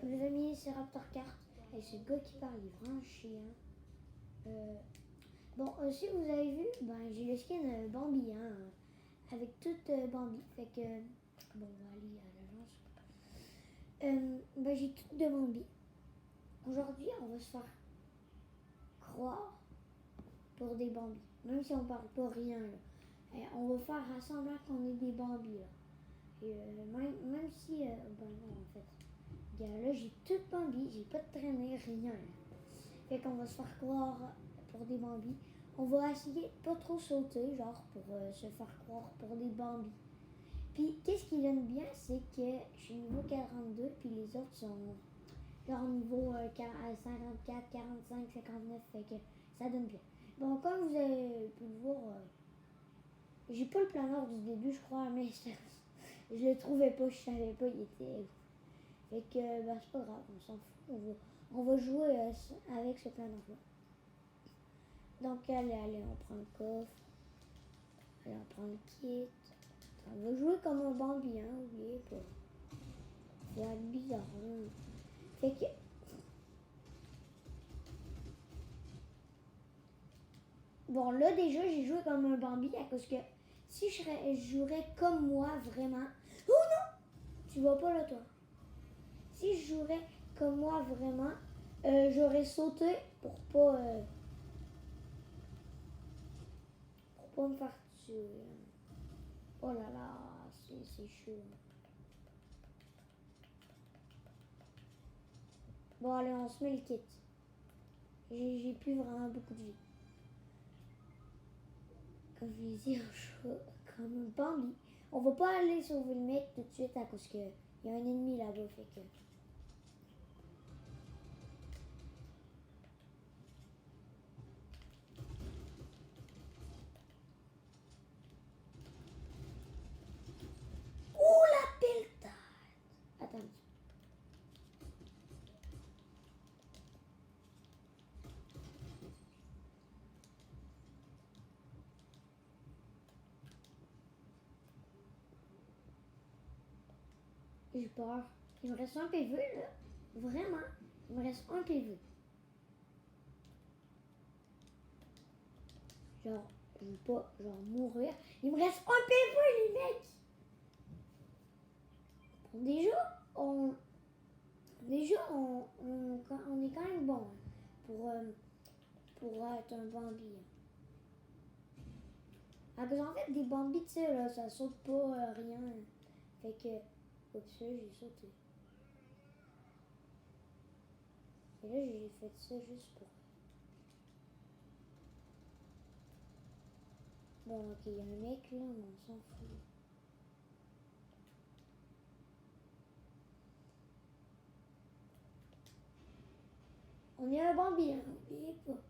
les amis, c'est Raptor Kart. Et ce gars qui parle, il est vraiment chiant. Bon, si vous avez vu, j'ai le skin Bambi, hein, avec toute Bambi. Fait que, bon, on va aller à l'agence. J'ai tout de Bambi. Aujourd'hui, on va se faire croire pour des Bambi. Même si on parle pas rien, là. On va faire semblant qu'on est des Bambi, là. Et même si, non, en fait. Là, j'ai tout Bambi, j'ai pas de traînée, rien. Fait qu'on va se faire croire pour des Bambi. On va essayer de pas trop sauter, genre, pour se faire croire pour des Bambi. Puis, qu'est-ce qu'il aime bien, c'est que je suis niveau 42, puis les autres sont genre niveau 54, 45, 59, fait que ça donne bien. Bon, comme vous avez pu le voir, j'ai pas le planeur du début, je crois, mais je le trouvais pas, je savais pas, il était... Fait que, c'est pas grave, on s'en fout, on va jouer avec ce planeur-là. Donc, allez, on prend le coffre. Allez, on prend le kit. On va jouer comme un Bambi, hein, oubliez pas. Ça va être bizarre, hein. Fait que... Bon, là, déjà, j'ai joué comme un Bambi à cause que si je jouerais comme moi, vraiment... Oh non! Tu vois pas là, toi. Si je jouerais comme moi, vraiment, j'aurais sauté pour pas me faire tuer. Oh là là, c'est chaud. Bon, allez, on se met le kit. J'ai plus vraiment beaucoup de vie. Comme je l'ai dit, comme un Bambi. On va pas aller sauver le mec tout de suite à cause qu'il y a un ennemi là-bas, fait que... Oh, la pelletade! Attends. J'ai peur. Il me reste un PV, là. Vraiment. Il me reste un PV. Genre, je veux pas, mourir. Il me reste un PV, les mecs! Déjà, on est quand même bon, hein, pour être un Bambi. Ah, parce qu'en fait, des Bambi, tu sais, là, ça saute pas rien. Fait que, oups, j'ai sauté. Et là, j'ai fait ça juste pour... Bon, ok, il y a un mec là, mais on s'en fout. On est un Bambi, hein, n'oubliez pas.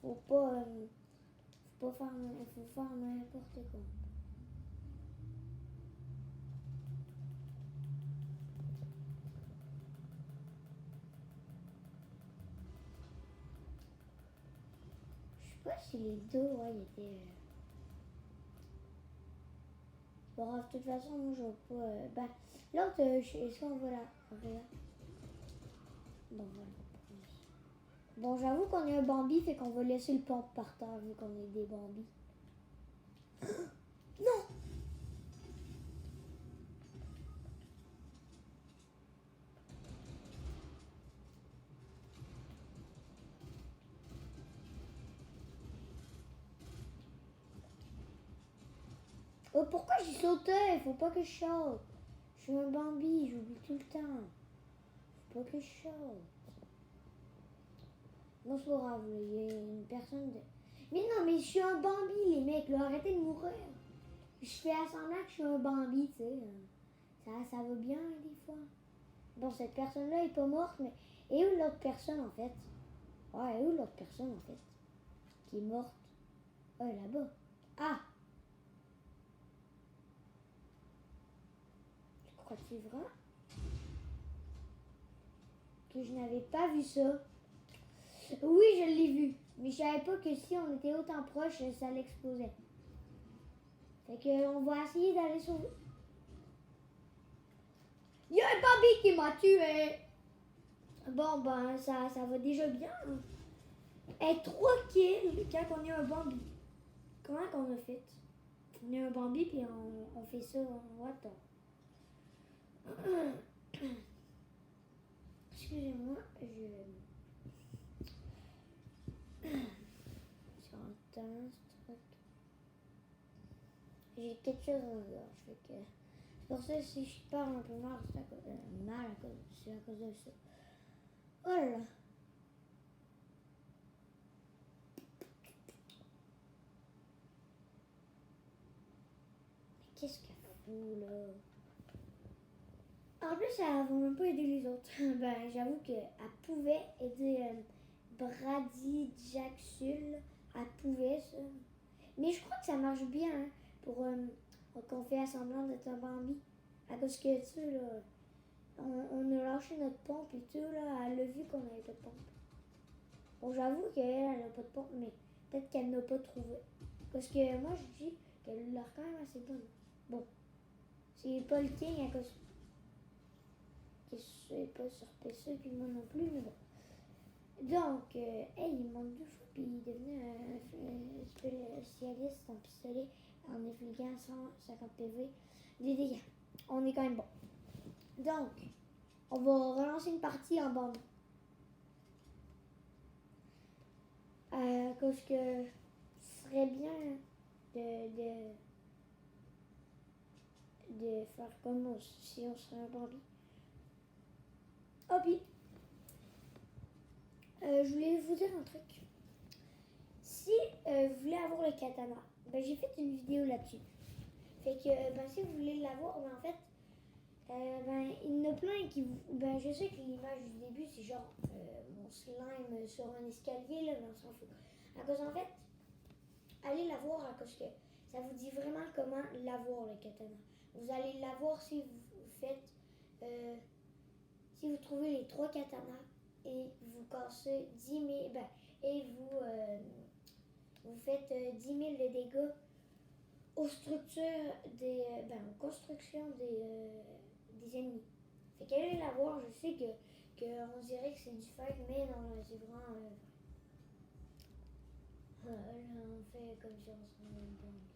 Faut faire n'importe quoi. Je sais pas si les deux, ouais, ils étaient... Bon, de toute façon, moi, je vois pas... l'autre, est-ce qu'on va là? Regarde. Bon, voilà. Bon, j'avoue qu'on est un Bambi, fait qu'on va laisser le pompe par terre, vu qu'on est des Bambis. Non! Oh, pourquoi j'ai sauté? Faut pas que je saute. Je suis un Bambi, j'oublie tout le temps. Faut pas que je saute. Bon, c'est pas grave, il y a une personne de... Mais non, mais je suis un Bambi, les mecs, là, arrêtez de mourir. Je fais semblant que je suis un Bambi, tu sais. Ça va bien, des fois. Bon, cette personne-là est pas morte, mais... Et où l'autre personne, en fait? Ouais, et où l'autre personne, en fait? Qui est morte? Ouais, là-bas. Ah! Crois-tu vrai? Que je n'avais pas vu ça. Oui, je l'ai vu. Mais je savais pas que si on était autant proche, ça l'explosait. Fait que on va essayer d'aller sauver. Il y a un Bambi qui m'a tué. Bon, ben, ça va déjà bien. Et 3 kills quand on est un Bambi. Comment qu'on a fait? On est un Bambi, puis on fait ça en what? Excusez-moi, j'entends ce truc. J'ai quelque chose dans la gorge, fait que... C'est pour ça que si je parle un peu mal, c'est à cause de ça. Oh là là. Mais qu'est-ce qu'elle fout là? En plus, elle va même pas aider les autres. Ben, j'avoue qu'elle pouvait aider Brady Jacksul. Elle pouvait, ça. Mais je crois que ça marche bien hein, pour qu'on fait semblant d'être un Bambi. À cause que, tu sais, là, on a lâché notre pompe et tout, là. Elle a vu qu'on avait pas de pompe. Bon, j'avoue qu'elle a pas de pompe, mais peut-être qu'elle n'a pas trouvé. Parce que moi, je dis qu'elle l'a quand même assez bonne. Bon, c'est pas le tien à cause que je sais pas sur PC, puis moi non plus, mais bon. Donc, hey, il monte 2 fois, puis il devenait un spécialiste en pistolet en infligeant 150 PV des dégâts. On est quand même bon. Donc, on va relancer une partie en bande. Parce que ce serait bien de faire comme si on serait un Bambi. Oh, puis, je voulais vous dire un truc. Si vous voulez avoir le katana, ben, j'ai fait une vidéo là-dessus. Fait que ben, si vous voulez l'avoir, ben, en fait, ben, il y en a plein qui... Ben, je sais que l'image du début, c'est genre mon slime sur un escalier, là, mais on s'en fout. À cause, en fait, allez la voir à cause que ça vous dit vraiment comment l'avoir, le katana. Vous allez l'avoir si vous faites... si vous trouvez les 3 katanas et vous cassez 10 000... Ben, et vous faites 10 000 de dégâts aux structures des... ben, aux constructions des ennemis. Fait qu'allez la voir, je sais que on dirait que c'est du fake, mais non, c'est vraiment... là, on fait comme si on serait un Bambi.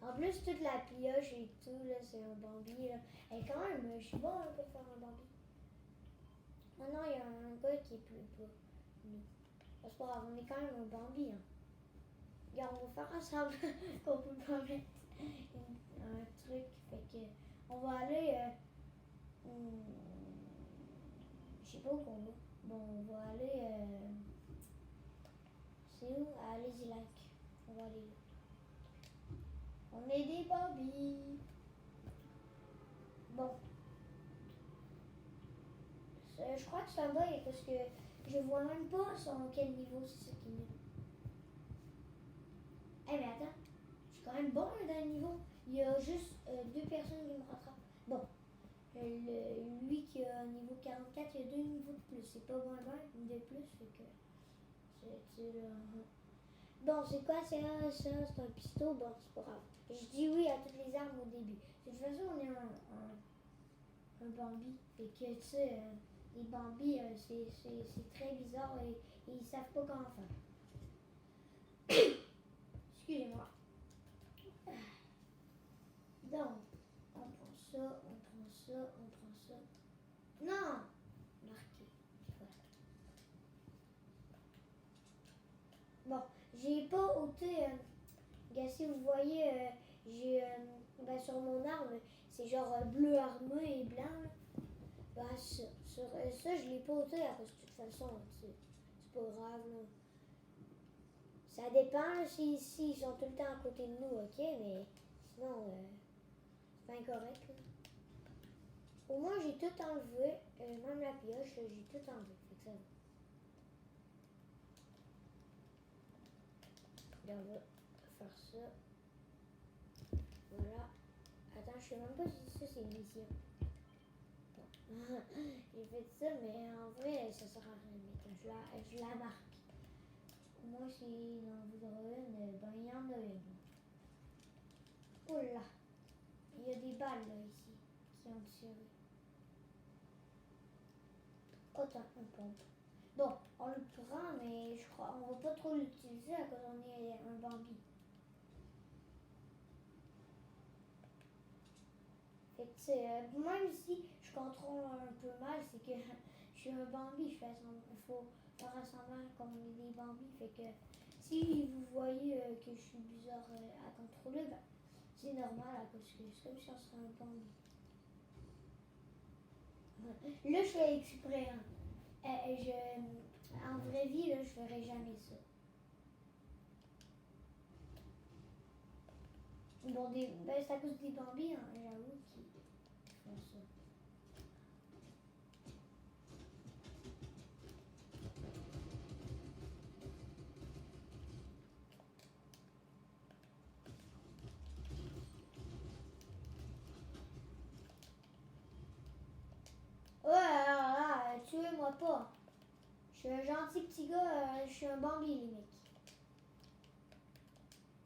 En plus, toute la pioche et tout, là, c'est un Bambi, là. Et quand même, je suis bon hein, pour faire un Bambi. Maintenant, il y a un gars qui est plus bas. Nous. C'est pas grave, on est quand même un Bambi, hein. Regarde, on va faire ensemble qu'on peut pas mettre un truc. Fait que, on va aller... je sais pas où on va. Bon, on va aller... c'est où? À Lazy Lake. On va aller là. On est des Bambi. Bon. Je crois que c'est un bug parce que je vois même pas son quel niveau c'est ça qui est nul. Eh mais attends, je suis quand même bon d'un niveau. Il y a juste 2 personnes qui me rattrapent. Bon, lui qui a un niveau 44, il y a 2 niveaux de plus. C'est pas bon de plus, fait que bon, c'est quoi ça? C'est un pistolet? Bon, c'est pas grave. Je dis oui à toutes les armes au début. De toute façon, on est un Bambi. Fait que, tu sais, les Bambis, c'est très bizarre et ils savent pas comment faire. Excusez-moi. Donc, on prend ça, on prend ça, on prend ça. Non! Marqué. Voilà. Bon, j'ai pas ôté. Si vous voyez, j'ai ben, sur mon arme, c'est genre bleu armé et blanc. Là. Ben, ça, je l'ai pas ôté parce que de toute façon, c'est pas grave. Là. Ça dépend si ils sont tout le temps à côté de nous, ok, mais sinon, c'est pas incorrect. Là. Au moins, j'ai tout enlevé, même la pioche, j'ai tout enlevé. Fait que ça va. Là, on va faire ça. Voilà. Attends, je sais même pas si ça c'est une mission. Bon. J'ai fait ça, mais en vrai, ça sert à rien. Je la marque. Moi, s'il en voudra une, ben il y en a une. Oh là! Il y a des balles là ici qui ont tiré. pas tant un pompe. Bon, on le prend, mais je crois on va pas trop l'utiliser à cause on est un Bambi. Fait que c'est, même si je contrôle un peu mal, c'est que je suis un Bambi, il faut faire semblant qu'on est des Bambis. Fait que si vous voyez que je suis bizarre à contrôler, ben, c'est normal à cause que c'est comme si on serait un Bambi. Là, je fais exprès. Hein. En vraie vie, là, je ferais jamais ça. Bon, c'est à cause des Bambis, hein, j'avoue, qui font ça. Ouais, alors là, tuez-moi pas. Je suis un gentil petit gars, je suis un Bambi, les mecs.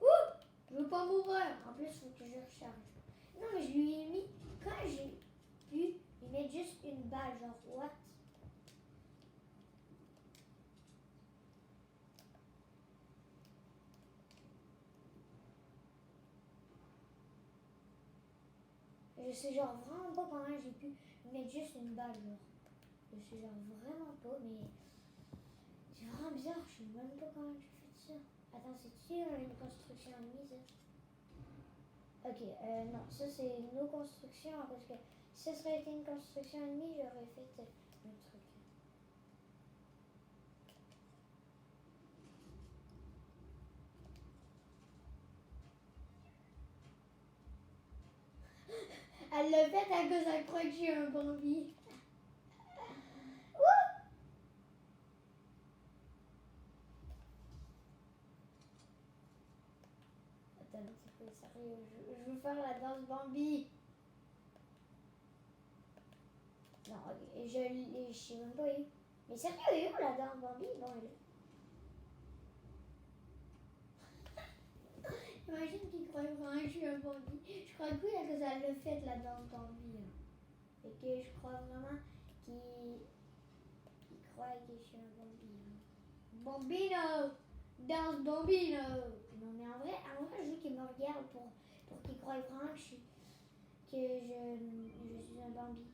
Ouh! Je veux pas mourir. En plus, il faut que je recharge. Non, mais je lui ai mis, quand j'ai pu lui mettre juste une balle, genre, what? Je sais genre vraiment pas comment j'ai pu lui mettre juste une balle, genre. Je sais genre vraiment pas, mais c'est vraiment bizarre, je sais même pas comment j'ai fait ça. Attends, c'est-tu une construction ennemie, ça? Ok, non, ça c'est nos constructions, parce que si ça serait été une construction ennemie, j'aurais fait un truc. Elle l'a fait à cause qu'elle croit que j'ai un Bambi. Attends, c'est pas sérieux, je veux faire la danse Bambi. Non, ok, je sais même pas où. Mais sérieux, elle est où la danse Bambi? Bon, elle est. Imagine qu'il croit vraiment que je suis un Bambi. Je crois que oui, à cause elle l'a fait la danse Bambi. Hein. Et que je crois vraiment qu'il croit que je suis un Bambi. Hein. Bambino! Danse Bambino! Non, mais en vrai, je veux qu'il me regarde pour qu'il croie vraiment que je suis un Bambi.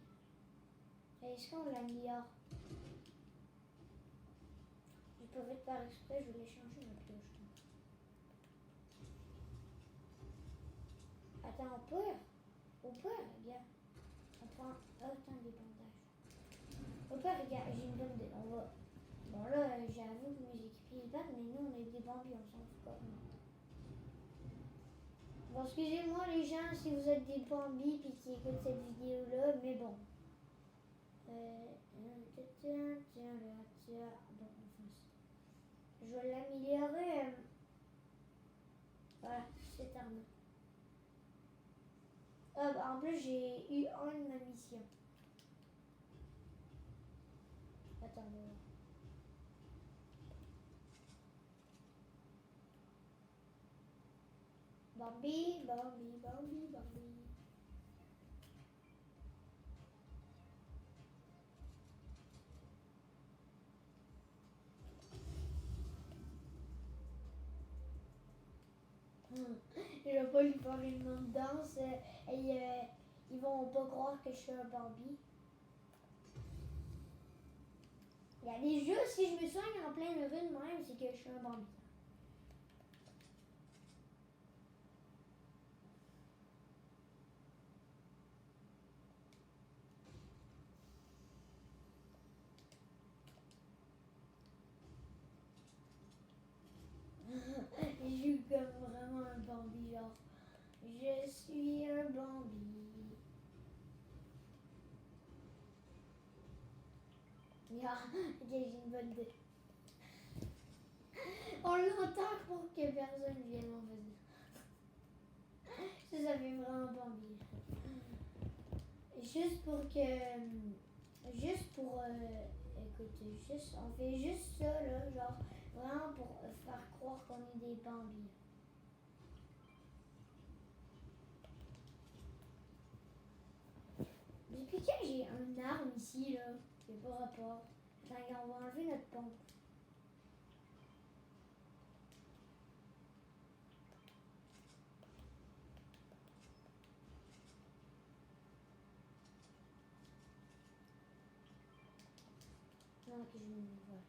Est-ce qu'on l'améliore? Je peux vite faire exprès, je voulais changer ma pioche. Attends, on peut, regarde. On prend autant des bandages. On peut, regarde, j'ai une bonne idée. On va. Bon, là, j'avoue que mes équipiers se battent, mais nous, on est des Bambis, on s'en fout pas. Bon, excusez-moi les gens si vous êtes des Bambis puis qui écoutent cette vidéo-là, mais bon. Bon, enfin, je vais l'améliorer. Voilà, c'est terminé. En plus, j'ai eu un de ma mission. Attends, Bambi, Bambi, Bambi, Bambi. Je vais pas lui faire une même danse. Ils vont pas croire que je suis un Bambi. Il y a des jeux, si je me soigne en pleine rue de même, c'est que je suis un Bambi. Je joue comme vraiment un Bambi, genre. Je suis un Bambi. Ok, j'ai une bonne idée. On l'entend pour que personne vienne m'en venir. Ça fait vraiment Bambi. Juste pour que. Écoute, on fait juste ça, là, genre, vraiment pour faire croire qu'on est des Bambis. Depuis quand j'ai un arme ici, là? J'ai pas rapport. Attends, on va enlever notre pompe. Non, que je me vois.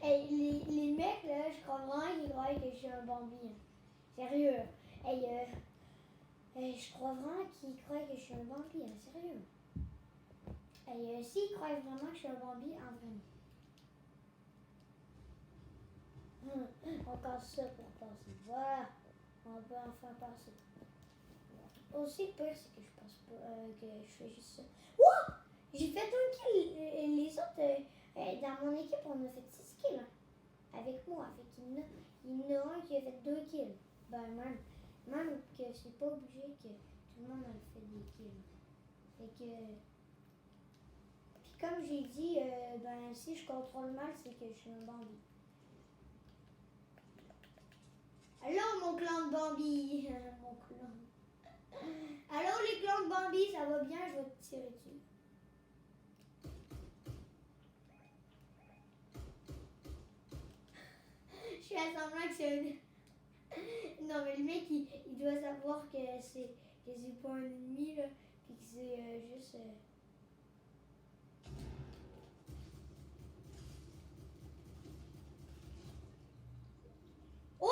Hey, les mecs, là, je crois vraiment qu'ils croient que je suis un Bambi. Hein. Sérieux. Hey, je crois vraiment qu'ils croient que je suis un Bambi. Hein. Sérieux. Hey, s'ils croient vraiment que je suis un Bambi, en vrai. On casse ça pour passer. Voilà. On peut enfin passer. Aussi, le pire, c'est que je pense pas que je fais juste ça. Wouah! J'ai fait un kill. Les autres, dans mon équipe, on a fait 6 kills. Hein, avec moi. Fait qu'il y en a un qui a fait 2 kills. Ben, même que c'est pas obligé que tout le monde a fait des kills. Fait que. Puis comme j'ai dit, ben, si je contrôle mal, c'est que je suis un Bambi. Allô, mon clan de Bambi! Mon clan. Allô, les clans de Bambi, ça va bien? Je vais te tirer dessus. Je suis à semblant que c'est un... Non, mais le mec, il doit savoir que c'est pas un ennemi, là. Puis que c'est juste... Oh!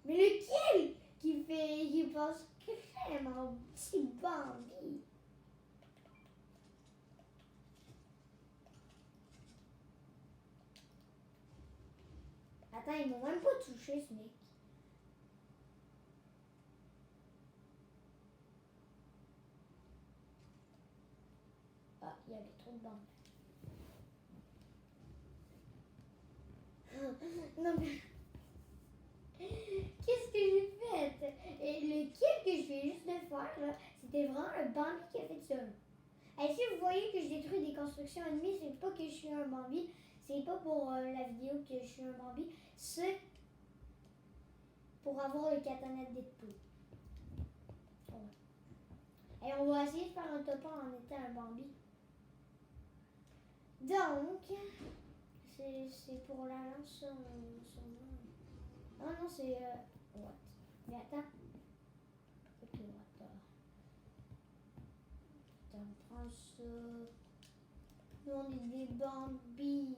Mais le kill qui pense que c'est mon petit Bambi. Attends, ils m'ont même pas touché, ce mec. Ah, il y avait trop de bandes. Non, mais... Qu'est-ce que j'ai fait? Et le kill que je viens juste de faire, là, c'était vraiment le Bambi qui a fait ça. Et si vous voyez que je détruis des constructions ennemies, c'est pas que je suis un Bambi. C'est pas pour la vidéo que je suis un Bambi. C'est pour avoir le katana de Deadpool. Ouais. Et on va essayer de faire un top 1 en étant un Bambi. Donc, c'est pour la lance sur Ah non, c'est... what? Mais attends. Ok, what? Attends, on prend ça. Nous, on est des bambinos.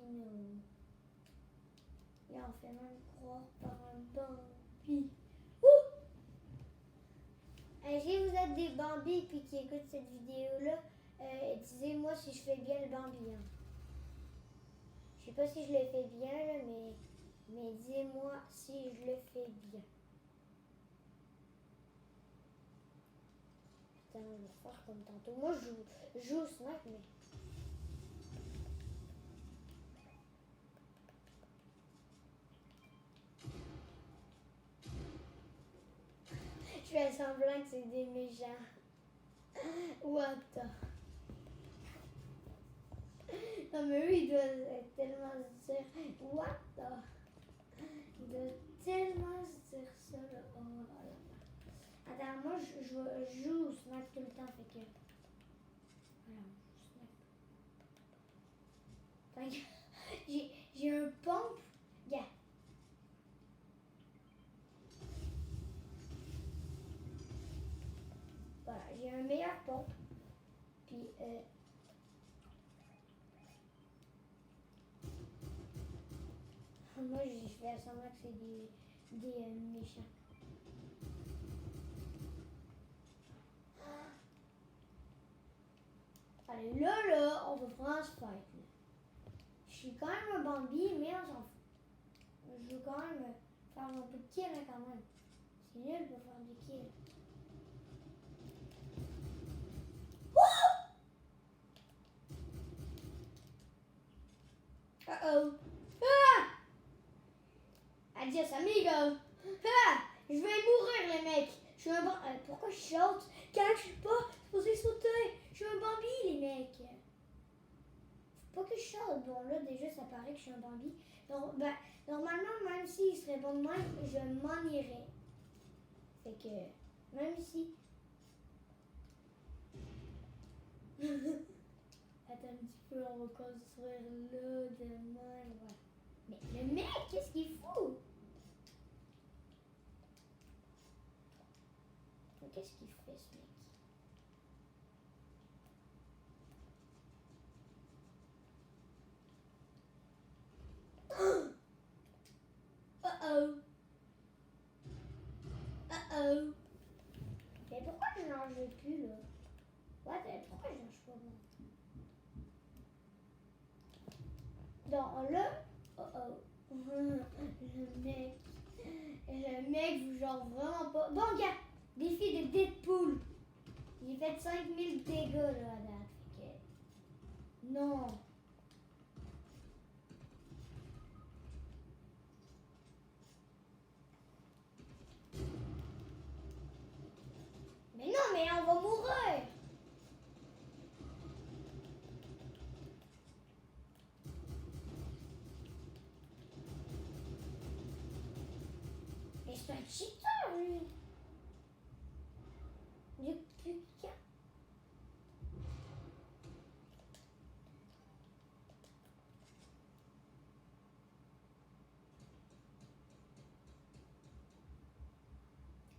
Et on fait même croire par un Bambi. Ouh! Si vous êtes des Bambis puis qui écoutent cette vidéo-là, disez-moi si je fais bien le Bambi. Hein. Je sais pas si je le fais bien, là, mais dis-moi si je le fais bien. Putain, je vais faire comme tantôt. Moi, je joue au snipe, mais... Je fais semblant que c'est des méchants. What the... Non, mais eux, ils doivent tellement se dire... What the... Ils doivent tellement se dire ça, là. Oh là là. Attends, moi, je joue au snipe tout le temps, fait que... Voilà, j'ai un pompe. Yeah. Voilà, j'ai un meilleur pompe. Puis, moi, je fais semblant que c'est des méchants. Allez, là, on va prendre ce fight. Là. Je suis quand même un Bambi, mais on s'en fout. Je veux quand même faire un peu de kill, hein, quand même. C'est nul de faire du kill. Uh-oh. Ah! Adios, amigo. Ah! Je vais mourir, les mecs. Je suis un Bambi. Pourquoi je saute? Quand je suis pas supposé sauter. Je suis un Bambi, les mecs. Faut pas que je saute. Bon, là, déjà, ça paraît que je suis un Bambi. Donc, ben, normalement, même s'il serait bon de même, je m'en irais. Fait que, même ici. Attends un petit peu, on va construire là, demain, voilà. Mais le mec, qu'est-ce qu'il fout? Qu'est-ce qu'il fait, ce mec? Uh-oh. Uh-oh. Mais pourquoi je n'en veux plus, là? What? Pourquoi je n'en pas, moi? Non, là... Uh-oh. Le mec vous genre vraiment pas... Bon, gars, défi de Deadpool. J'ai fait 5000 dégâts, là, à date. Fait que... Non. Mais non, mais on va mourir. Mais c'est un cheater, lui. Depuis quand?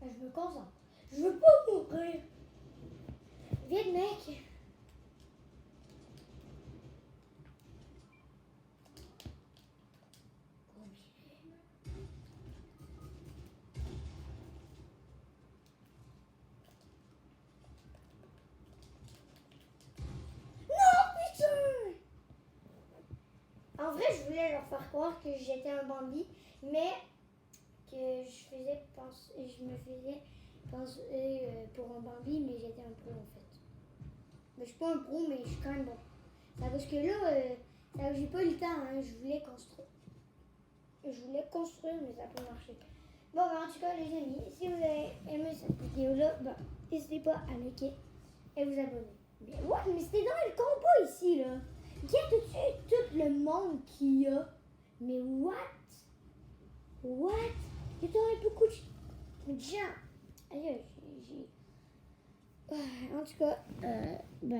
Je me concentre. Je veux pas mourir. Vite, mec. En vrai, je voulais leur faire croire que j'étais un Bambi, mais que je me faisais passer pour un Bambi, mais j'étais un pro en fait. Mais je suis pas un pro, mais je suis quand même bon. Ça, parce que là, j'ai pas eu le temps, hein, je voulais construire. Mais ça peut marcher. Bon, ben, en tout cas, les amis, si vous avez aimé cette vidéo-là, ben, n'hésitez pas à liker et vous abonner. Mais ouais, mais c'était dans le combat ici, là. Regarde tout le monde qu'il y a. Mais what? What? Il y a beaucoup de gens. Aïe, en tout cas, ben,